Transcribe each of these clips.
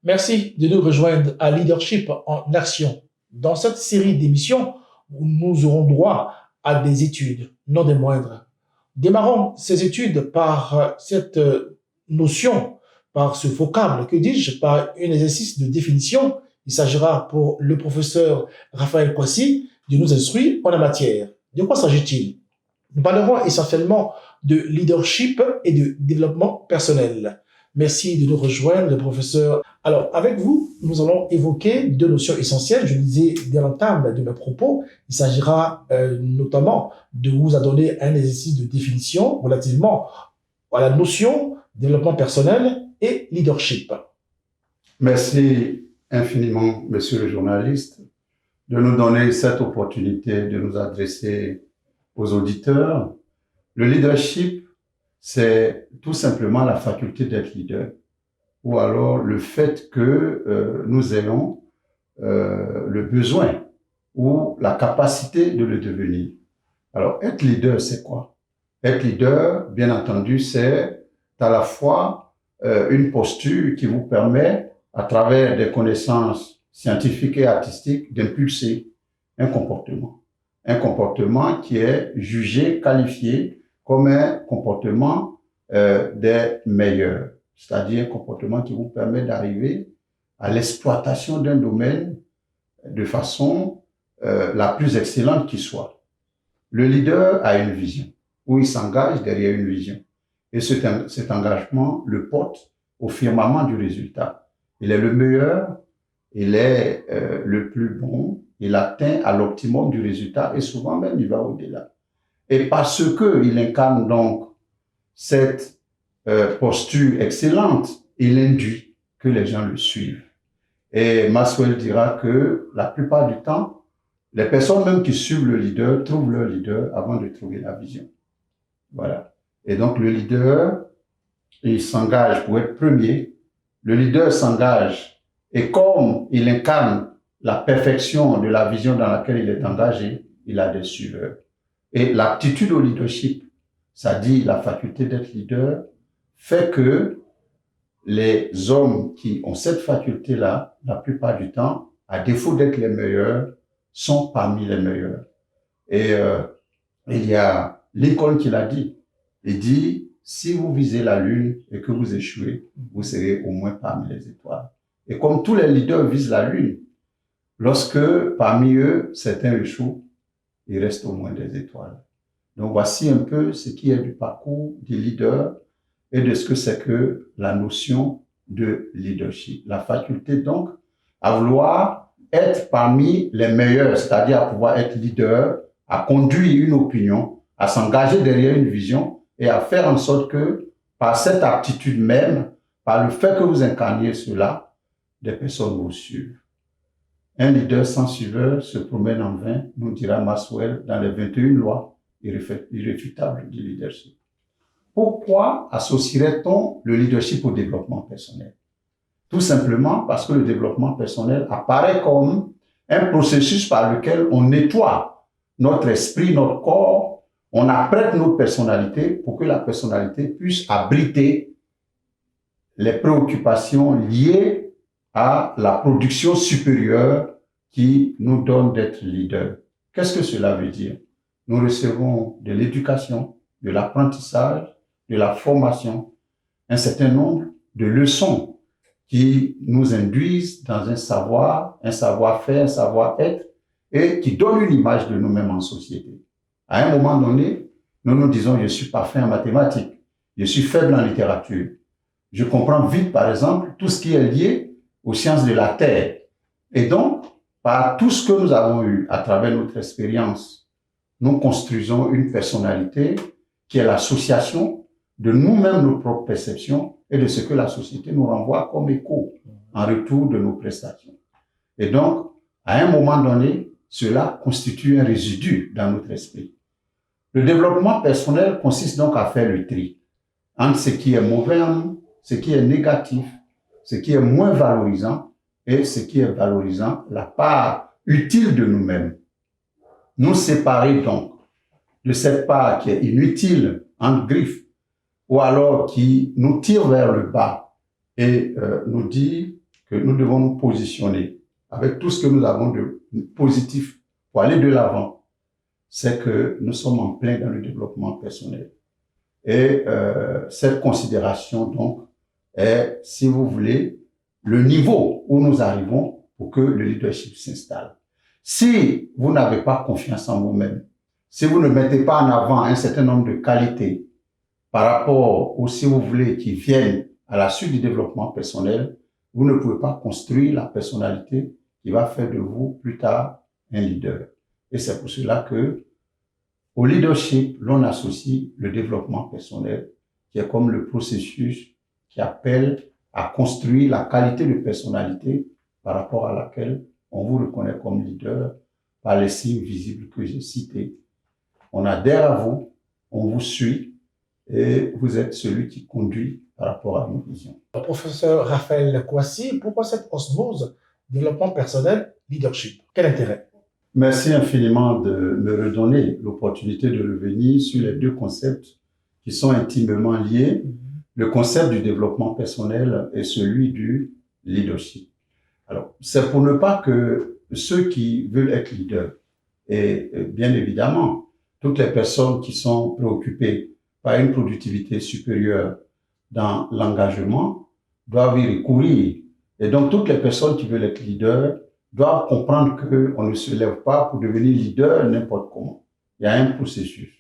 Merci de nous rejoindre à Leadership en Action. Dans cette série d'émissions, nous aurons droit à des études, non des moindres. Démarrons ces études par cette notion, par ce vocable, que dis-je, par un exercice de définition. Il s'agira pour le professeur Raphaël Kwasi de nous instruire en la matière. De quoi s'agit-il? Nous parlerons essentiellement de leadership et de développement personnel. Merci de nous rejoindre, professeur. Alors, avec vous, nous allons évoquer deux notions essentielles. Je le disais dès l'entame de mes propos. Il s'agira notamment de vous donner un exercice de définition relativement à la notion développement personnel et leadership. Merci infiniment, monsieur le journaliste, de nous donner cette opportunité de nous adresser aux auditeurs. Le leadership, c'est tout simplement la faculté d'être leader, ou alors le fait que nous ayons le besoin ou la capacité de le devenir. Alors, être leader, c'est quoi? Être leader, bien entendu, c'est à la fois une posture qui vous permet, à travers des connaissances scientifiques et artistiques, d'impulser un comportement. Un comportement qui est jugé, qualifié comme un comportement des meilleurs, c'est-à-dire un comportement qui vous permet d'arriver à l'exploitation d'un domaine de façon la plus excellente qui soit. Le leader a une vision, où il s'engage derrière une vision. Et cet engagement le porte au firmament du résultat. Il est le meilleur, il est le plus bon, il atteint à l'optimum du résultat et souvent même il va au-delà. Et parce qu'il incarne donc cette posture excellente, il induit que les gens le suivent. Et Maxwell dira que la plupart du temps, les personnes même qui suivent le leader trouvent leur leader avant de trouver la vision. Voilà. Et donc le leader, il s'engage pour être premier. Le leader s'engage et comme il incarne la perfection de la vision dans laquelle il est engagé, il a des suiveurs. Et l'aptitude au leadership, ça dit la faculté d'être leader, fait que les hommes qui ont cette faculté-là, la plupart du temps, à défaut d'être les meilleurs, sont parmi les meilleurs. Et il y a Lincoln qui l'a dit. Il dit, si vous visez la lune et que vous échouez, vous serez au moins parmi les étoiles. Et comme tous les leaders visent la lune, lorsque parmi eux, certains échouent, il reste au moins des étoiles. Donc voici un peu ce qui est du parcours des leaders et de ce que c'est que la notion de leadership. La faculté donc à vouloir être parmi les meilleurs, c'est-à-dire à pouvoir être leader, à conduire une opinion, à s'engager derrière une vision et à faire en sorte que par cette aptitude même, par le fait que vous incarniez cela, des personnes vous suivent. Un leader sans suiveur se promène en vain, nous dira Maxwell dans les 21 lois irréfutables du leadership. Pourquoi associerait-on le leadership au développement personnel? Tout simplement parce que le développement personnel apparaît comme un processus par lequel on nettoie notre esprit, notre corps, on apprête notre personnalité pour que la personnalité puisse abriter les préoccupations liées à la production supérieure qui nous donne d'être leader. Qu'est-ce que cela veut dire? Nous recevons de l'éducation, de l'apprentissage, de la formation, un certain nombre de leçons qui nous induisent dans un savoir-faire, un savoir-être et qui donnent une image de nous-mêmes en société. À un moment donné, nous nous disons, je suis parfait en mathématiques, je suis faible en littérature. Je comprends vite, par exemple, tout ce qui est lié aux sciences de la Terre. Et donc, par tout ce que nous avons eu à travers notre expérience, nous construisons une personnalité qui est l'association de nous-mêmes, nos propres perceptions et de ce que la société nous renvoie comme écho en retour de nos prestations. Et donc, à un moment donné, cela constitue un résidu dans notre esprit. Le développement personnel consiste donc à faire le tri entre ce qui est mauvais en nous, ce qui est négatif, ce qui est moins valorisant et ce qui est valorisant, la part utile de nous-mêmes. Nous séparer donc de cette part qui est inutile, en griffe, ou alors qui nous tire vers le bas et nous dit que nous devons nous positionner avec tout ce que nous avons de positif pour aller de l'avant, c'est que nous sommes en plein dans le développement personnel. Et cette considération, donc, est, si vous voulez, le niveau où nous arrivons pour que le leadership s'installe. Si vous n'avez pas confiance en vous-même, si vous ne mettez pas en avant un certain nombre de qualités par rapport aux, si vous voulez, qui viennent à la suite du développement personnel, vous ne pouvez pas construire la personnalité qui va faire de vous plus tard un leader. Et c'est pour cela que au leadership, l'on associe le développement personnel, qui est comme le processus qui appelle à construire la qualité de personnalité par rapport à laquelle on vous reconnaît comme leader par les signes visibles que j'ai cités. On adhère à vous, on vous suit et vous êtes celui qui conduit par rapport à nos visions. Professeur Raphaël Kouassi, pourquoi cette osmose développement personnel, leadership? Quel intérêt? Merci infiniment de me redonner l'opportunité de revenir sur les deux concepts qui sont intimement liés. Le concept du développement personnel et celui du leadership. Alors, c'est pour ne pas que ceux qui veulent être leaders, et bien évidemment, toutes les personnes qui sont préoccupées par une productivité supérieure dans l'engagement doivent y recourir. Et donc, toutes les personnes qui veulent être leaders doivent comprendre qu'on ne se lève pas pour devenir leader n'importe comment. Il y a un processus.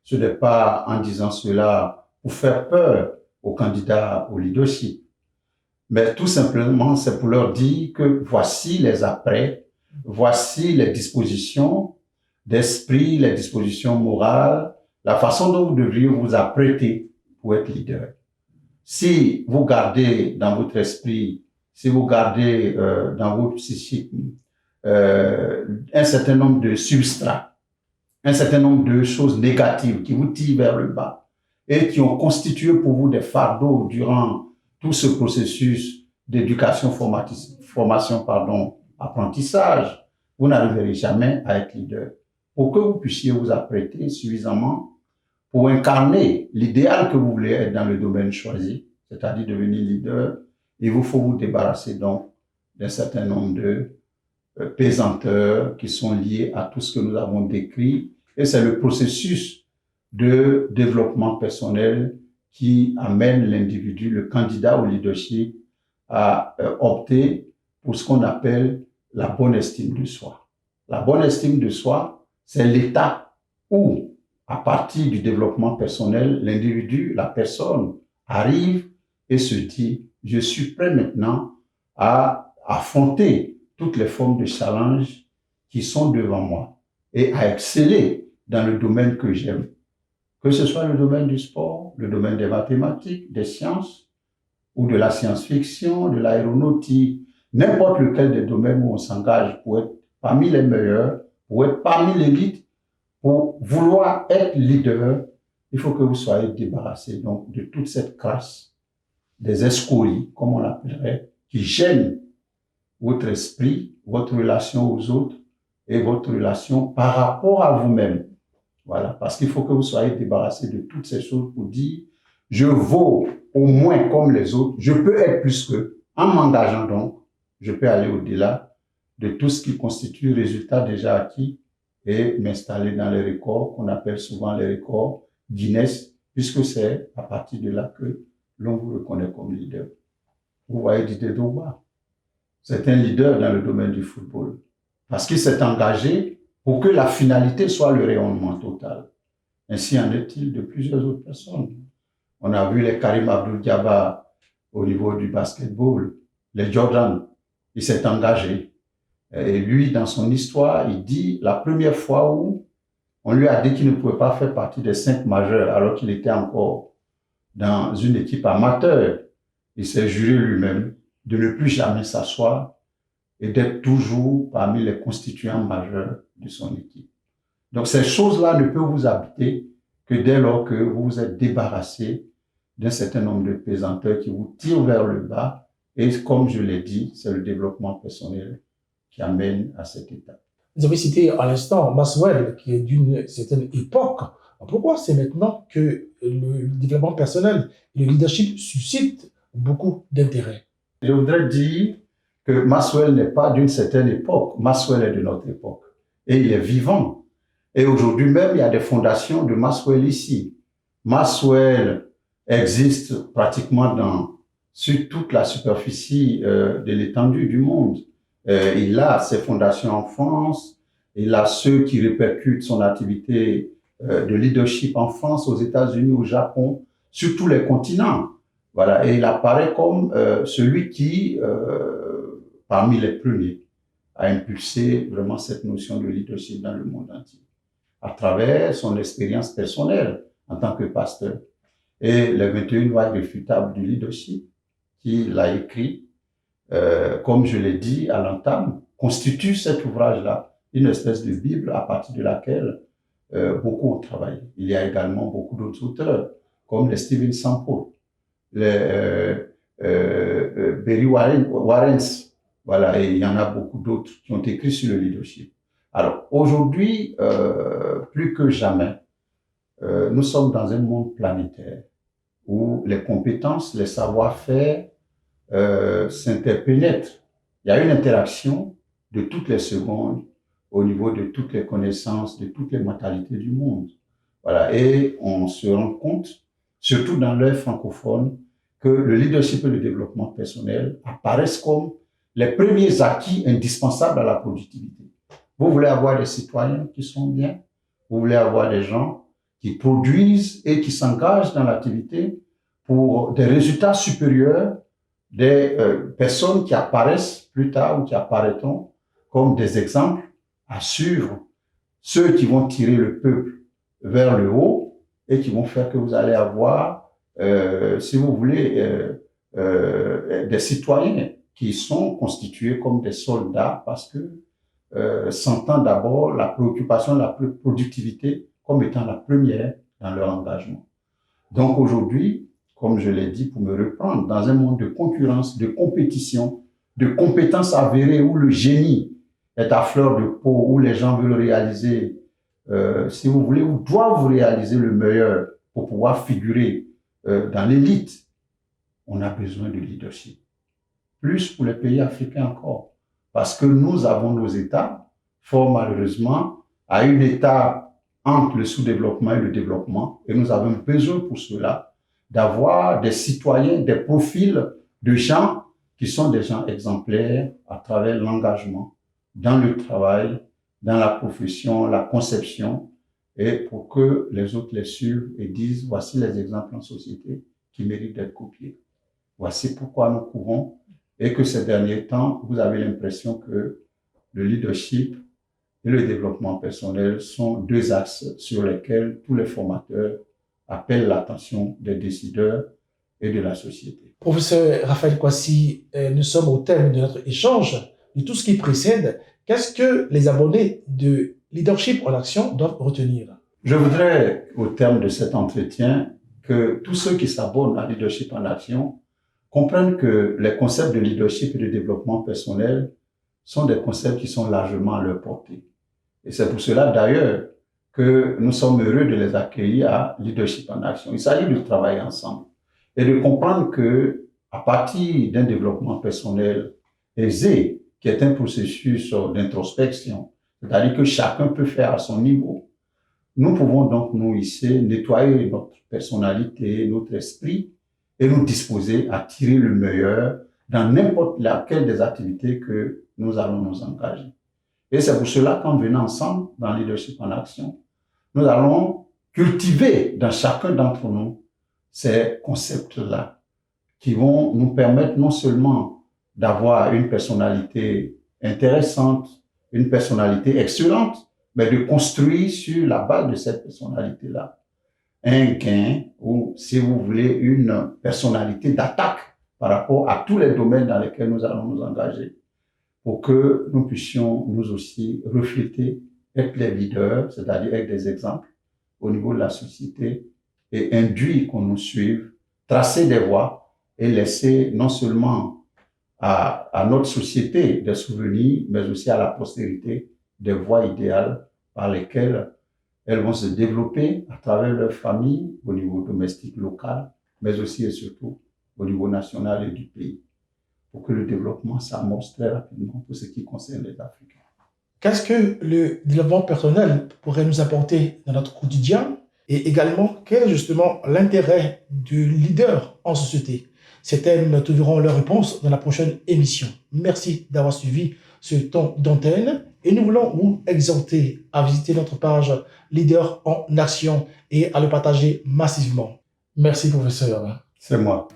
Ce n'est pas en disant cela pour faire peur aux candidats au leadership, mais tout simplement, c'est pour leur dire que voici les après, voici les dispositions d'esprit, les dispositions morales, la façon dont vous devriez vous apprêter pour être leader. Si vous gardez dans votre esprit, si vous gardez dans votre psychique un certain nombre de substrats, un certain nombre de choses négatives qui vous tirent vers le bas et qui ont constitué pour vous des fardeaux durant tout ce processus d'éducation, apprentissage, vous n'arriverez jamais à être leader. Pour que vous puissiez vous apprêter suffisamment pour incarner l'idéal que vous voulez être dans le domaine choisi, c'est-à-dire devenir leader, il vous faut vous débarrasser donc d'un certain nombre de pesanteurs qui sont liés à tout ce que nous avons décrit. Et c'est le processus de développement personnel qui amène l'individu, le candidat au leadership, à opter pour ce qu'on appelle la bonne estime de soi. La bonne estime de soi, c'est l'état où, à partir du développement personnel, l'individu, la personne, arrive et se dit « Je suis prêt maintenant à affronter toutes les formes de challenge qui sont devant moi et à exceller dans le domaine que j'aime. » Que ce soit le domaine du sport, le domaine des mathématiques, des sciences, ou de la science-fiction, de l'aéronautique, n'importe lequel des domaines où on s'engage pour être parmi les meilleurs, pour être parmi l'élite, pour vouloir être leader, il faut que vous soyez débarrassé donc de toute cette crasse, des escories, comme on l'appellerait, qui gênent votre esprit, votre relation aux autres et votre relation par rapport à vous-même. Voilà, parce qu'il faut que vous soyez débarrassé de toutes ces choses pour dire « Je vaux au moins comme les autres, je peux être plus qu'eux ». En m'engageant donc, je peux aller au-delà de tout ce qui constitue résultat déjà acquis et m'installer dans les records qu'on appelle souvent les records Guinness, puisque c'est à partir de là que l'on vous reconnaît comme leader. Vous voyez Didier Drogba, c'est un leader dans le domaine du football, parce qu'il s'est engagé pour que la finalité soit le rayonnement total. Ainsi en est-il de plusieurs autres personnes. On a vu les Karim Abdul-Jabbar au niveau du basketball, les Jordan, il s'est engagé. Et lui, dans son histoire, il dit la première fois où on lui a dit qu'il ne pouvait pas faire partie des 5 majeurs alors qu'il était encore dans une équipe amateur, il s'est juré lui-même de ne plus jamais s'asseoir et d'être toujours parmi les constituants majeurs de son équipe. Donc ces choses-là ne peuvent vous habiter que dès lors que vous vous êtes débarrassé d'un certain nombre de pesanteurs qui vous tirent vers le bas. Et comme je l'ai dit, c'est le développement personnel qui amène à cette étape. Vous avez cité à l'instant Maxwell, qui est d'une certaine époque. Pourquoi c'est maintenant que le développement personnel et le leadership suscitent beaucoup d'intérêt? Je voudrais dire que Maxwell n'est pas d'une certaine époque. Maxwell est de notre époque. Et il est vivant. Et aujourd'hui même, il y a des fondations de Maxwell ici. Maxwell existe pratiquement sur toute la superficie de l'étendue du monde. Il a ses fondations en France, il a ceux qui répercutent son activité de leadership en France, aux États-Unis, au Japon, sur tous les continents. Voilà, et il apparaît comme celui qui, parmi les premiers, a impulsé vraiment cette notion de leadership dans le monde entier, à travers son expérience personnelle en tant que pasteur. Et les 21 lois irréfutables du leadership, qu'il a écrit, comme je l'ai dit à l'entame, constitue cet ouvrage-là, une espèce de Bible à partir de laquelle beaucoup ont travaillé. Il y a également beaucoup d'autres auteurs, comme les Stephen Sample, les Barry Warrens, voilà, et il y en a beaucoup d'autres qui ont écrit sur le leadership. Alors, aujourd'hui, plus que jamais, nous sommes dans un monde planétaire où les compétences, les savoir-faire s'interpénètrent. Il y a une interaction de toutes les secondes au niveau de toutes les connaissances, de toutes les mentalités du monde. Voilà, et on se rend compte, surtout dans l'ère francophone, que le leadership et le développement personnel apparaissent comme les premiers acquis indispensables à la productivité. Vous voulez avoir des citoyens qui sont bien, vous voulez avoir des gens qui produisent et qui s'engagent dans l'activité pour des résultats supérieurs, des personnes qui apparaissent plus tard ou qui apparaîtront comme des exemples à suivre, ceux qui vont tirer le peuple vers le haut et qui vont faire que vous allez avoir, si vous voulez, des citoyens qui sont constitués comme des soldats parce que sentant d'abord la préoccupation de la productivité comme étant la première dans leur engagement. Donc aujourd'hui, comme je l'ai dit pour me reprendre, dans un monde de concurrence, de compétition, de compétences avérées où le génie est à fleur de peau, où les gens veulent réaliser, si vous voulez, ou doivent réaliser le meilleur pour pouvoir figurer dans l'élite, on a besoin de leadership. Plus pour les pays africains encore. Parce que nous avons nos États, fort malheureusement, à une étape entre le sous-développement et le développement. Et nous avons besoin pour cela d'avoir des citoyens, des profils de gens qui sont des gens exemplaires à travers l'engagement dans le travail, dans la profession, la conception, et pour que les autres les suivent et disent, voici les exemples en société qui méritent d'être copiés. Voici pourquoi nous courons et que ces derniers temps, vous avez l'impression que le leadership et le développement personnel sont deux axes sur lesquels tous les formateurs appellent l'attention des décideurs et de la société. Professeur Raphaël Kwasi, nous sommes au thème de notre échange. De tout ce qui précède, qu'est-ce que les abonnés de Leadership en Action doivent retenir? Je voudrais, au terme de cet entretien, que tous ceux qui s'abonnent à Leadership en Action comprennent que les concepts de leadership et de développement personnel sont des concepts qui sont largement à leur portée. Et c'est pour cela, d'ailleurs, que nous sommes heureux de les accueillir à Leadership en Action. Il s'agit de travailler ensemble et de comprendre que, à partir d'un développement personnel aisé, qui est un processus d'introspection, c'est-à-dire que chacun peut faire à son niveau, nous pouvons donc, nous, ici, nettoyer notre personnalité, notre esprit, et nous disposer à tirer le meilleur dans n'importe laquelle des activités que nous allons nous engager. Et c'est pour cela qu'en venant ensemble dans Leadership en Action, nous allons cultiver dans chacun d'entre nous ces concepts-là qui vont nous permettre non seulement d'avoir une personnalité intéressante, une personnalité excellente, mais de construire sur la base de cette personnalité-là un gain ou, si vous voulez, une personnalité d'attaque par rapport à tous les domaines dans lesquels nous allons nous engager pour que nous puissions nous aussi refléter, être les leaders, c'est-à-dire être des exemples au niveau de la société et induire qu'on nous suive, tracer des voies et laisser non seulement à notre société des souvenirs, mais aussi à la postérité des voies idéales par lesquelles elles vont se développer à travers leur famille, au niveau domestique local, mais aussi et surtout au niveau national et du pays. pour que le développement s'amorce très rapidement pour ce qui concerne les Africains. Qu'est-ce que le développement personnel pourrait nous apporter dans notre quotidien et également quel est justement l'intérêt du leader en société? Ces thèmes trouveront leur réponse dans la prochaine émission. Merci d'avoir suivi ce temps d'antenne et nous voulons vous exhorter à visiter notre page Leader en Action et à le partager massivement. Merci professeur. C'est moi.